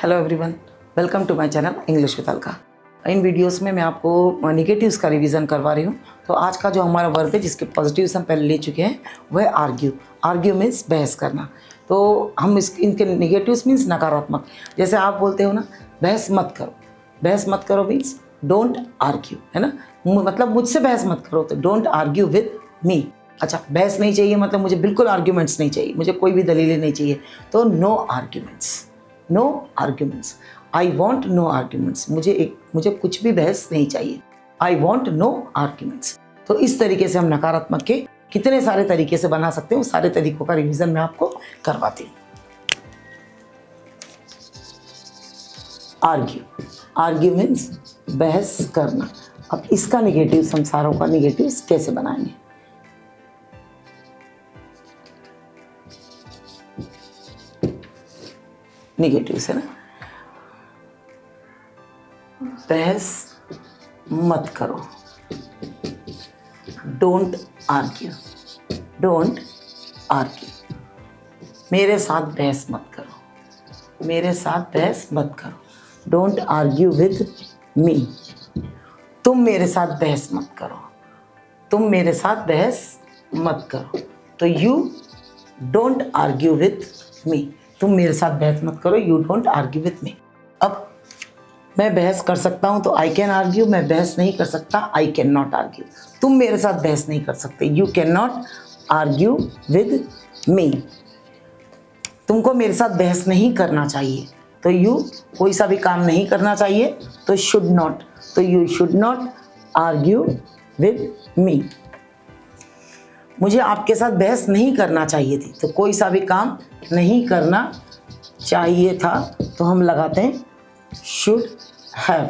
Hello everyone, welcome to my channel English with Alka. इन videos में मैं आपको नेगेटिव्स का रिवीजन करवा रही हूँ। तो आज का जो हमारा वर्ब है जिसके पॉजिटिव्स हम पहले ले चुके हैं वह है आर्ग्यू। आर्ग्यू मीन्स बहस करना। तो हम इनके नेगेटिव्स मीन्स नकारात्मक। जैसे आप बोलते हो ना, बहस मत करो। बहस मत करो मीन्स डोंट आर्ग्यू, है ना। मतलब मुझसे बहस मत करो, तो डोंट आर्ग्यू विद मी। अच्छा, बहस नहीं चाहिए मतलब मुझे बिल्कुल आर्ग्यूमेंट्स नहीं चाहिए, मुझे कोई भी दलीलें नहीं चाहिए, तो no arguments. No arguments, I want no arguments. मुझे कुछ भी बहस नहीं चाहिए। I want no arguments. तो इस तरीके से हम नकारात्मक के कितने सारे तरीके से बना सकते हैं, उस सारे तरीकों का रिवीजन मैं आपको करवाती हूँ। आर्ग्यू, आर्ग्यू मीन्स बहस करना। अब इसका निगेटिव, संसारों का निगेटिव कैसे बनाएंगे। निगेटिव है ना, बहस मत करो, डोंट आर्ग्यू। डोंट आर्ग्यू, मेरे साथ बहस मत करो, मेरे साथ बहस मत करो। डोंट आर्ग्यू विद मी, तुम मेरे साथ बहस मत करो, तुम मेरे साथ बहस मत करो। तो you don't argue with me, तुम मेरे साथ बहस मत करो, you don't argue with me. अब मैं बहस कर सकता हूं तो आई कैन आर्ग्यू, मैं बहस नहीं कर सकता आई कैन नॉट आर्ग्यू। तुम मेरे साथ बहस नहीं कर सकते, you can not argue with me. तुमको मेरे साथ बहस नहीं करना चाहिए, तो यू कोई सा भी काम नहीं करना चाहिए, तो शुड नॉट, तो you should not argue with me. मुझे आपके साथ बहस नहीं करना चाहिए थी, तो कोई सा भी काम नहीं करना चाहिए था, तो हम लगाते हैं शुड हैव।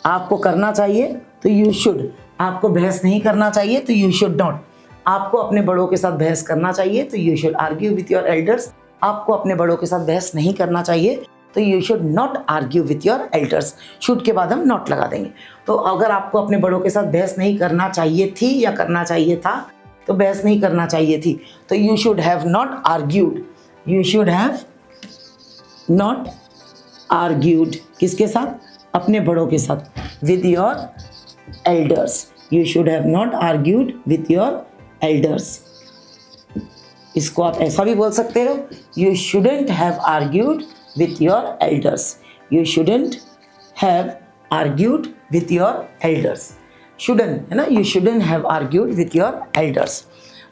आपको करना चाहिए तो यू शुड, आपको बहस नहीं करना चाहिए तो यू शुड नॉट। आपको अपने बड़ों के साथ बहस करना चाहिए तो you should argue with your elders. आपको अपने बड़ों के साथ बहस नहीं करना चाहिए तो you should not argue with your elders. Should के बाद हम नॉट लगा देंगे। तो अगर आपको अपने बड़ों के साथ बहस नहीं करना चाहिए थी या करना चाहिए था, तो बहस नहीं करना चाहिए थी, तो you should have not argued. You should have not argued किसके साथ? अपने बड़ों के साथ, with your elders. You should have not argued with your elders. इसको आप ऐसा भी बोल सकते हो, you shouldn't have argued with your elders. You shouldn't have argued with your elders. Shouldn't है ना, you shouldn't have argued with your elders.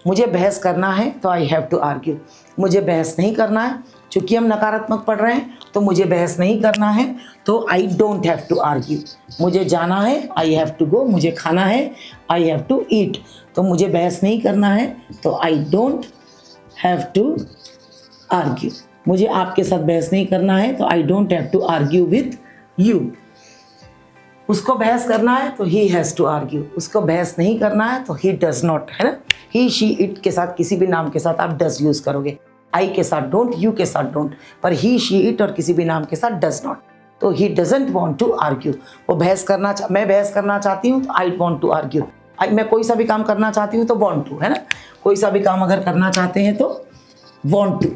मुझे बहस करना है तो आई हैव टू आर्ग्यू। मुझे बहस नहीं करना है, चूंकि हम नकारात्मक पढ़ रहे हैं तो मुझे बहस नहीं करना है, तो I don't have to argue. मुझे जाना है, आई हैव टू गो। मुझे खाना है, आई हैव टू ईट। तो मुझे बहस नहीं करना है तो I don't have to argue. मुझे आपके साथ बहस नहीं करना है तो I don't have to argue with you. उसको बहस करना है तो ही हैज़ टू आर्ग्यू। उसको बहस नहीं करना है तो ही डज नॉट, है ना। ही शी इट के साथ किसी भी नाम के साथ आप डज यूज़ करोगे। आई के साथ डोंट, यू के साथ डोंट, पर ही शी इट और किसी भी नाम के साथ डज नॉट। तो he doesn't want to argue. वो बहस करना, मैं बहस करना चाहती हूँ तो आई वांट टू आर्ग्यू। मैं कोई सा भी काम करना चाहती हूँ तो वांट टू, है ना। कोई सा भी काम अगर करना चाहते हैं तो वांट टू,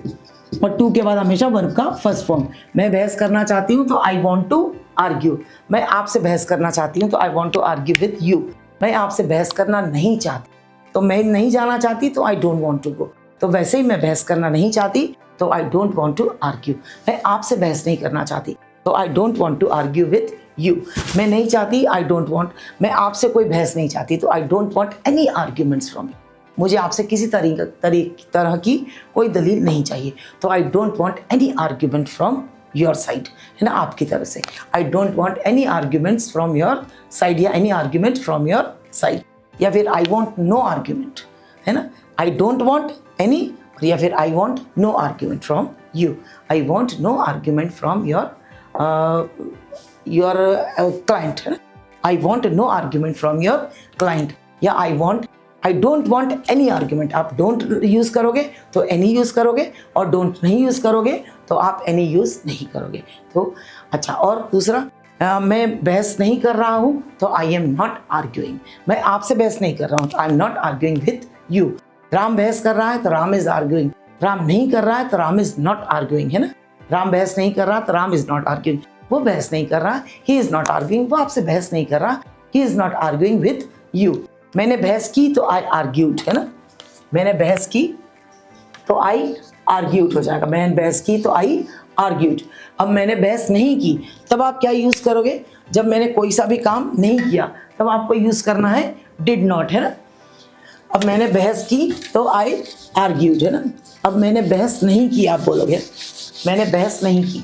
और टू के बाद हमेशा वर्ब का फर्स्ट फॉर्म। मैं बहस करना चाहती हूँ तो आई वांट टू आर्ग्यू। मैं आपसे बहस करना चाहती हूँ तो I want to argue with you. मैं आपसे बहस करना नहीं चाहती तो मैं नहीं जाना चाहती तो I don't want to go. तो वैसे ही मैं बहस करना नहीं चाहती तो I don't want to argue. मैं आपसे बहस नहीं करना चाहती तो I don't want to argue with you. मैं नहीं चाहती, आई डोंट वांट, मैं आपसे कोई बहस नहीं चाहती तो I don't want any arguments from you. मुझे आपसे किसी तरह की कोई दलील नहीं चाहिए, तो I don't want any argument from your side, है ना, आपकी तरफ से। I don't want any arguments from your side, या any argument from your side, या फिर आई वांट नो आर्ग्यूमेंट, है ना। आई डोंट वांट एनी, या फिर I want no argument from you. I want no argument from your client, है ना। I want no argument from your client, या I don't want any argument. आप don't use करोगे तो एनी यूज़ करोगे, और डोंट नहीं यूज़ करोगे तो आप एनी यूज़ नहीं करोगे। तो अच्छा, और दूसरा, मैं बहस नहीं कर रहा हूँ तो आई एम नॉट आर्ग्यूइंग। मैं आपसे बहस नहीं कर रहा हूँ तो I am not arguing with you. Ram बहस कर रहा है तो राम इज आर्ग्यूइंग। राम नहीं कर रहा है तो राम इज नॉट आर्ग्यूइंग, है ना। राम बहस नहीं कर रहा तो राम इज नॉट आर्ग्यूइंग। वो बहस नहीं कर रहा, ही इज नॉट आर्ग्यूइंग, वो आपसे बहस नहीं कर रहा, he is not arguing with you. मैंने बहस की तो आई आर्ग्यूड, है ना, मैंने बहस की तो आई आर्ग्यूड हो जाएगा, मैंने बहस की तो आई आर्ग्यूड। अब मैंने बहस नहीं की तब आप क्या यूज करोगे, जब मैंने कोई सा भी काम नहीं किया तब आपको यूज करना है डिड नॉट, है ना। अब मैंने बहस की तो आई आर्ग्यूड, है ना। अब मैंने बहस नहीं की आप बोलोगे, मैंने बहस नहीं की,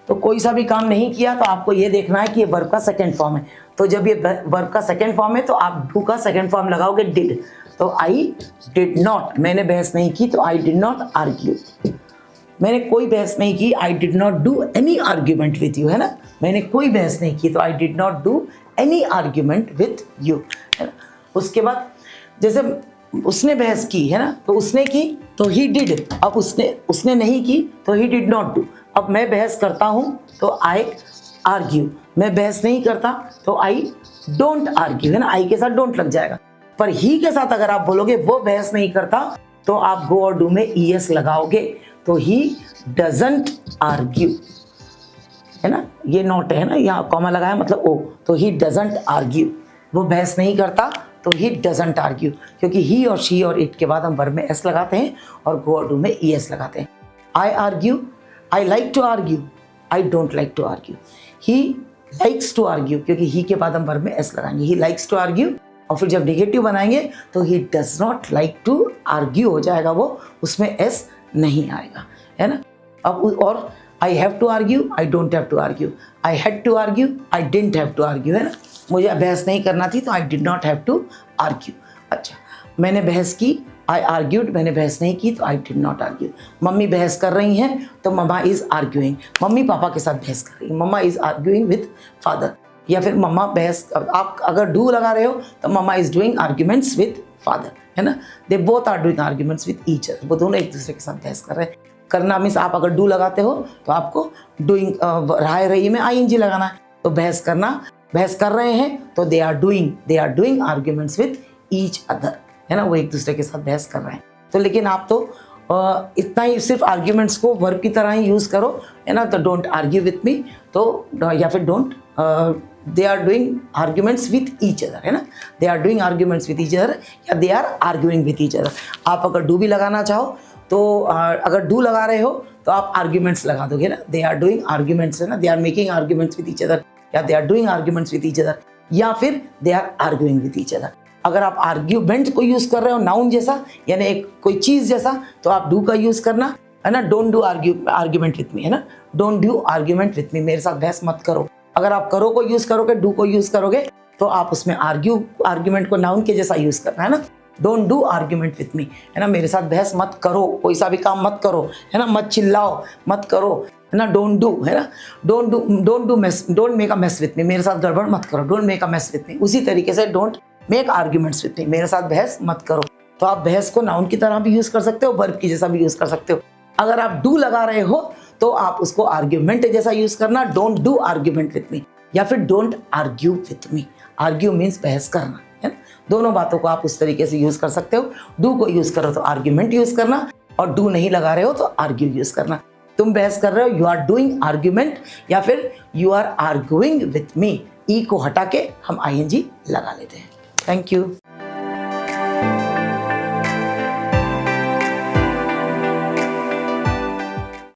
तो कोई सा भी काम नहीं किया तो आपको ये देखना है कि ये वर्ब का सेकंड फॉर्म है। तो जब ये वर्ब का सेकंड फॉर्म है तो आप डू का सेकंड फॉर्म लगाओगे डिड, तो आई डिड नॉट, मैंने बहस नहीं की तो आई डिड नॉट आर्ग्यू। मैंने कोई बहस नहीं की, आई did not do any argument with you, है ना। मैंने कोई बहस नहीं की तो I did not do any argument with you, है ना। उसके बाद जैसे उसने बहस की, है ना, तो उसने की तो ही डिड, अब उसने नहीं की तो ही डिड नॉट डू। अब मैं बहस करता हूँ तो आई आर्ग्यू, मैं बहस नहीं करता तो आई डोंट आर्ग्यू, है ना, आई के साथ डोंट लग जाएगा। पर ही के साथ अगर आप बोलोगे वो बहस नहीं करता तो आप गो और डू में ईएस लगाओगे, तो ही डजंट आर्ग्यू, है ना, ये नॉट है ना, यहाँ कॉमा लगाया मतलब ओ, तो ही डजंट आर्ग्यू, वो बहस नहीं करता तो ही डजंट आर्ग्यू, क्योंकि ही और शी और इट के बाद हम वर्ब में एस लगाते हैं और गो और डू में ईएस लगाते हैं। I argue, I like to argue, I don't like to argue. He likes to argue, क्योंकि ही के बाद हम वर्ब में एस लगाएंगे, ही लाइक्स टू आर्ग्यू। और फिर जब नेगेटिव बनाएंगे तो he does not like to argue हो जाएगा, वो उसमें एस नहीं आएगा, है ना। अब और I have to argue, I don't have to argue, I had to argue, I didn't have to argue, है ना। मुझे बहस नहीं करना थी तो I did not have to argue. अच्छा, मैंने बहस की, आई आर्ग्यूड, मैंने बहस नहीं की तो I did not argue. Mummy बहस कर रही हैं तो mama is arguing, mummy papa के साथ बहस कर रही है, मम्मा इज आर्ग्यूइंग विथ फादर। या फिर मम्मा बहस, आप अगर डू लगा रहे हो तो mama is doing arguments with father, है ना। They both are doing arguments with each other, वो दोनों एक दूसरे के साथ बहस कर रहे हैं। करना मीन्स आप अगर डू लगाते हो तो आपको डूइंग रहा रही में आईएनजी लगाना है, तो बहस करना, बहस कर रहे हैं तो they are doing arguments with each other, है ना, वो एक दूसरे के साथ बहस कर रहे हैं। तो लेकिन आप तो इतना ही सिर्फ आर्ग्यूमेंट्स को वर्ब की तरह ही यूज़ करो, है ना। तो डोंट आर्ग्यू विथ मी, तो या फिर don't, they are doing arguments with each other, है ना, they are doing arguments with each other या they are arguing with each other. आप अगर डू भी लगाना चाहो तो अगर डू लगा रहे हो तो आप आर्ग्यूमेंट्स लगा दोगे ना, दे आर डूइंग आर्ग्यूमेंट्स, है ना, they are making arguments with each other, या they are doing arguments with each other, या फिर they are arguing with each other. अगर आप आर्ग्यूमेंट को यूज कर रहे हो नाउन जैसा, यानी एक कोई चीज जैसा, तो आप डू का यूज करना, है ना। Don't do argument with me, है ना, don't do argument with me, मेरे साथ बहस मत करो। अगर आप करो को यूज करोगे, डू को यूज करोगे, तो आप उसमें आर्ग्यूमेंट को नाउन के जैसा यूज करना, है ना। Don't do argument with me, है ना, मेरे साथ बहस मत करो, कोई सा भी काम मत करो, है ना, मत चिल्लाओ, मत करो, है ना। डोंट डू, है ना, don't make a mess with me, मेरे साथ गड़बड़ मत करो, don't make a mess with me. उसी तरीके से don't make arguments with me, मेरे साथ बहस मत करो। तो आप बहस को नाउन की तरह भी यूज कर सकते हो, वर्ब की जैसा भी यूज कर सकते हो। अगर आप डू लगा रहे हो तो आप उसको आर्ग्यूमेंट जैसा यूज करना, don't do argument with me, या फिर don't argue with me. Argue means बहस करना, है ना। दोनों बातों को आप उस तरीके से यूज कर सकते हो। डू को यूज करो तो आर्ग्यूमेंट यूज करना, और डू नहीं लगा रहे हो तो आर्ग्यू यूज करना। तुम बहस कर रहे हो, यू आर डूइंग आर्ग्यूमेंट, या फिर you are arguing with me, E को हटा के हम आईएनजी लगा लेते हैं। Thank you.